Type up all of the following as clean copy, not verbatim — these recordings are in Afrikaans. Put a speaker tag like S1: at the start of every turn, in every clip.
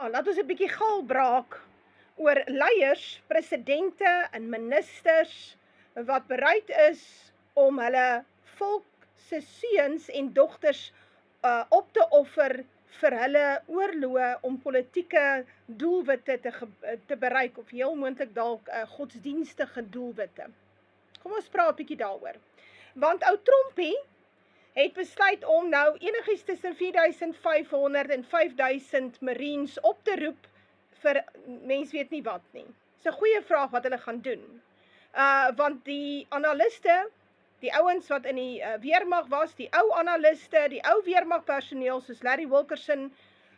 S1: Laat ons 'n bietjie gaal braak oor leiers, presidente en ministers wat bereid is om hulle volk se seuns en dogters op te offer vir hulle oorloë om politieke doelwitte te bereik, of heel moontlik dalk godsdienstige doelwitte. Kom ons praat 'n bietjie daaroor. Want ou Trompie het besluit om nou enigiets tussen 4.500 en 5.000 Marines op te roep vir mens weet nie wat nie. Dis 'n goeie vraag wat hulle gaan doen. Want die analiste, die ouens wat in die weermag was, die ou analiste, die ou weermagpersoneel soos Larry Wilkerson,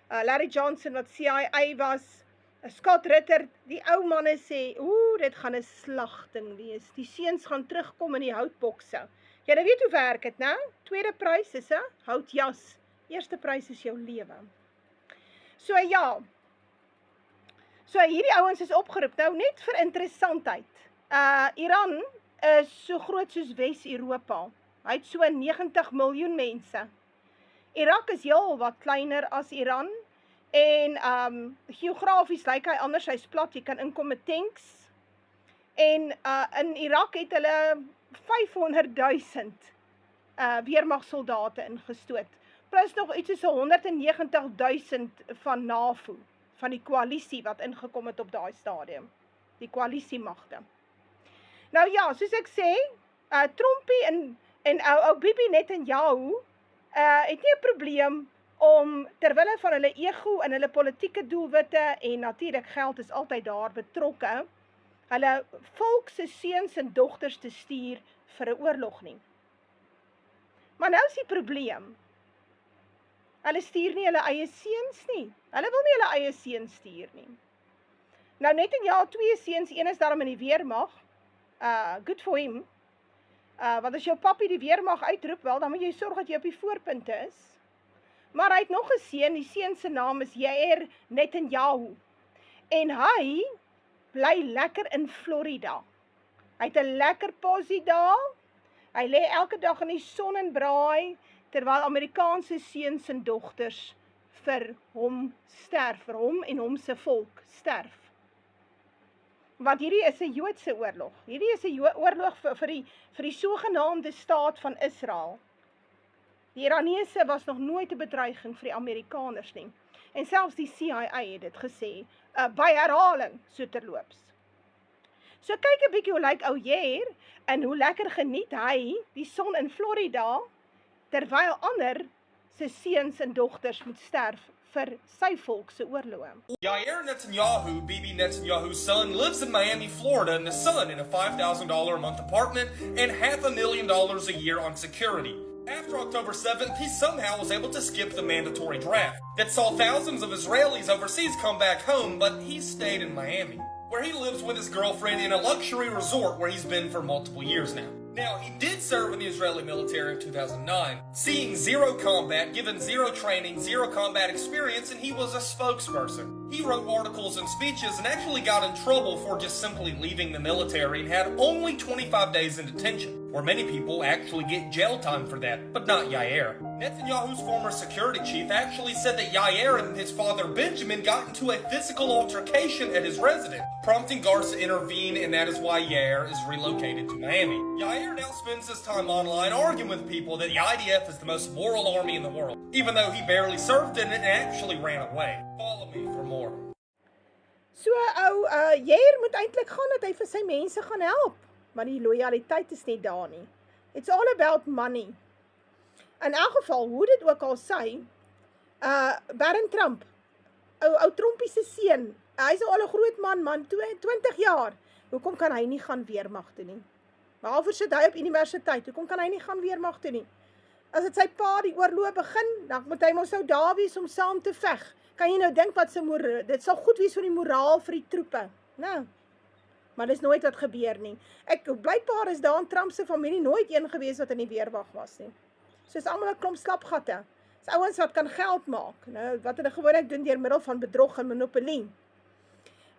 S1: Larry Johnson wat CIA was, Scott Ritter, die ou manne sê, dit gaan 'n slagting wees. Die seuns gaan terugkom in die houtbokse. Jy nou weet hoe werk het, né? Tweede prys is 'n houtjas. Eerste prys is jou lewe. So ja. So hierdie ouens is opgeroep. Nou net vir interessantheid. Iran is so groot soos Wes-Europa. Hy het so 90 miljoen mense. Irak is heel wat kleiner as Iran en geografies lyk hy anders, hy's plat, jy kan inkom met tanks. En in Irak het hulle 500.000 weermagsoldate ingestoot, plus nog iets soos 190.000 van NAVO, van die koalisie wat ingekom het op daai stadium, die koalisiemagte. Nou ja, soos ek sê, Trompie en ou Bibi Netanyahu het nie 'n probleem om terwille van hulle ego en hulle politieke doelwitte, en natuurlik geld is altyd daar betrokke, hulle volk se seuns en dogters te stuur vir 'n oorlog nie. Maar nou is die probleem, hulle stuur nie hulle eie seuns nie. Hulle wil nie hulle eie seuns stuur nie. Nou net in jaar 2 seuns, een is daarom in die weermag, good for him, want as jou pappie die weermag uitroep, wel, dan moet jy sorg dat jy op die voorpunte is. Maar hy het nog 'n seun, die seun se naam is Yair Netanyahu, en hy bly lekker in Florida. Hy het 'n lekker posie daar, hy lê elke dag in die son en braai, terwyl Amerikaanse seuns en dogters vir hom sterf, vir hom en hom se volk sterf. Want hierdie is 'n Joodse oorlog, hierdie is 'n oorlog vir die sogenaamde staat van Israel. Die Iranese was nog nooit 'n bedreiging vir die Amerikaners nie, en selfs die CIA het dit gesê, by herhaling, so terloops. So kyk 'n bietjie hoe lyk ou Yair, en hoe lekker geniet hy die son in Florida, terwyl ander se seuns en dogters moet sterf vir sy volk se oorloë.
S2: Yair Netanyahu, Bibi Netanyahu's son, lives in Miami, Florida, and the son in a $5,000 a month apartment and $500,000 a year on security. After October 7th, he somehow was able to skip the mandatory draft that saw thousands of Israelis overseas come back home, but he stayed in Miami, where he lives with his girlfriend in a luxury resort where he's been for multiple years now. Now, he did serve in the Israeli military in 2009, seeing zero combat, given zero training, zero combat experience, and he was a spokesperson. He wrote articles and speeches and actually got in trouble for just simply leaving the military and had only 25 days in detention, where many people actually get jail time for that, but not Yair. Netanyahu's former security chief actually said that Yair and his father Benjamin got into a physical altercation at his residence, prompting guards to intervene, and that is why Yair is relocated to Miami. Yair now spends his time online arguing with people that the IDF is the most moral army in the world, even though he barely served in it and actually ran away. Follow me for more.
S1: So ou Yair moet eintlik gaan dat hy vir sy mense gaan help, maar die lojaliteit is nie daar nie. It's all about money. In elk geval, hoe dit ook al sê, Barron Trump, ou Trompie se seun, hy is al 'n groot man, 20 jaar. Hoekom kan hy nie gaan weermag toe nie? Behalwe sit hy op universiteit, hoekom kan hy nie gaan weermag toe nie? As dit sy pa die oorlog begin, dan moet hy mos nou daar wees om saam te veg. Kan jy nou dink wat dit sal goed wees vir die moraal vir die troepe, nou? Maar dis nooit wat gebeur nie. Blykbaar is daar in Trump se familie nooit een gewees wat in die weermag was nie. So is almal 'n klomp slapgatte. Dis ouens wat kan geld maak, nou, wat hulle gewoonlik doen deur middel van bedrog en monopolie.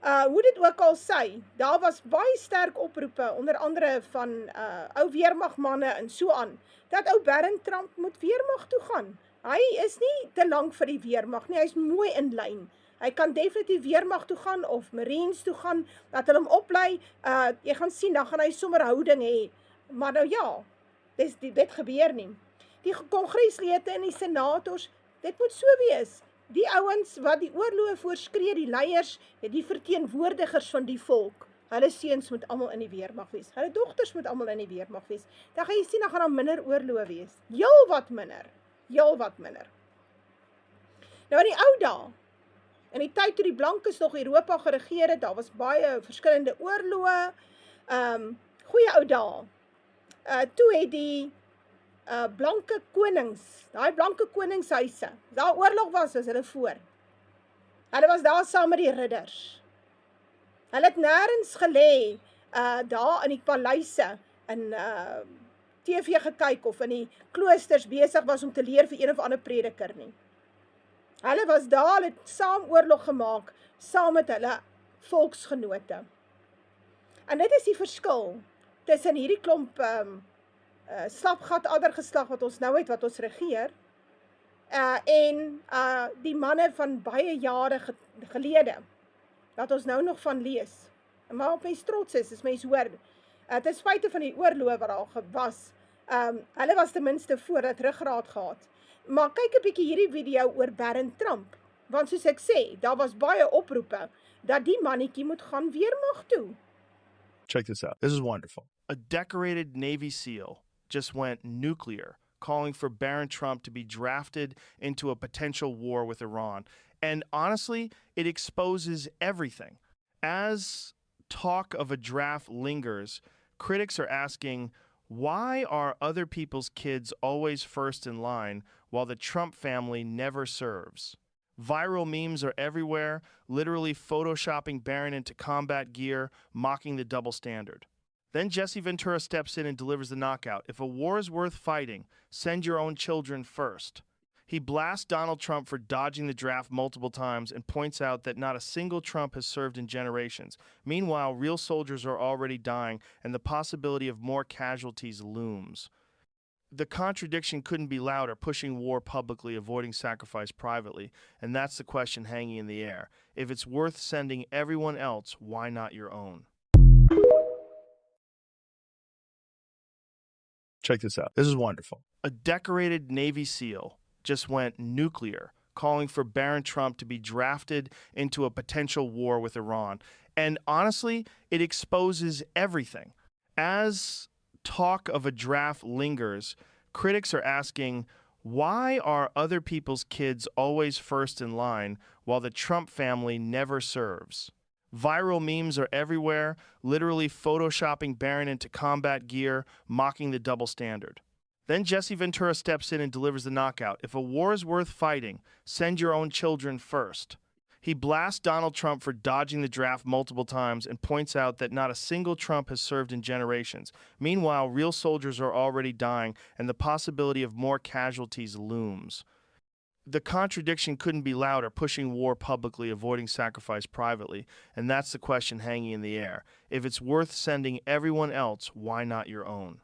S1: Hoe dit ook al sê, daar was baie sterk oproepe, onder andere van ou weermagmanne en so aan, dat ou Barron Trump moet weermag toe gaan. Hy is nie te lank vir die weermag nie, hy is mooi in lyn. Hy kan definitief weermag toe gaan of Marines toe gaan, dat hulle hom oplei. Jy gaan sien, dan gaan hy sommer houding hê. Maar nou ja, dit gebeur nie. Die kongreslede en die senators, dit moet so wees. Die ouens wat die oorloë voorskree, die leiers, die verteenwoordigers van die volk, hulle seuns moet almal in die weermag wees. Hulle dogters moet almal in die weermag wees. Dan gaan jy sien, dan gaan daar minder oorloë wees. Heel wat minder. Nou in die ou dae, in die tyd toe die blankes nog Europa geregeer het, daar was baie verskillende oorloë, goeie ou dae. Toe het die blanke konings, daai blanke koningshuise, daar oorlog was hulle voor. Hulle was daar saam met die ridders. Hulle het nêrens gelê, daar in die paleise, in TV gekyk of in die kloosters besig was om te leer vir een of ander prediker nie. Hulle was daar, hulle het saam oorlog gemaak, saam met hulle volksgenote. En dit is die verskil tussen hierdie klomp slapgat addergeslag wat ons nou het, wat ons regeer, en die manne van baie jare gelede, wat ons nou nog van lees. En waarop mens trots is mens hoor, ten spyte van die oorloë wat daar was, hulle was ten minste voordat ruggraat gehad. Maar kyk 'n bietjie hierdie video oor Barron Trump, want soos ek sê, daar was baie oproepe, dat die mannetjie moet gaan weermag toe.
S3: Check this out. This is wonderful. A decorated Navy SEAL just went nuclear, calling for Barron Trump to be drafted into a potential war with Iran. And honestly, it exposes everything. As talk of a draft lingers, critics are asking, why are other people's kids always first in line while the Trump family never serves? Viral memes are everywhere, literally photoshopping Barron into combat gear, mocking the double standard. Then Jesse Ventura steps in and delivers the knockout. If a war is worth fighting, send your own children first. He blasts Donald Trump for dodging the draft multiple times and points out that not a single Trump has served in generations. Meanwhile, real soldiers are already dying, and the possibility of more casualties looms. The contradiction couldn't be louder, pushing war publicly, avoiding sacrifice privately, and that's the question hanging in the air. If it's worth sending everyone else, why not your own? Check this out. This is wonderful. A decorated Navy SEAL just went nuclear, calling for Barron Trump to be drafted into a potential war with Iran. And honestly, it exposes everything. As talk of a draft lingers, critics are asking, why are other people's kids always first in line while the Trump family never serves? Viral memes are everywhere, literally photoshopping Barron into combat gear, mocking the double standard. Then Jesse Ventura steps in and delivers the knockout. If a war is worth fighting, send your own children first. He blasts Donald Trump for dodging the draft multiple times and points out that not a single Trump has served in generations. Meanwhile, real soldiers are already dying, and the possibility of more casualties looms. The contradiction couldn't be louder, pushing war publicly, avoiding sacrifice privately, and that's the question hanging in the air. If it's worth sending everyone else, why not your own?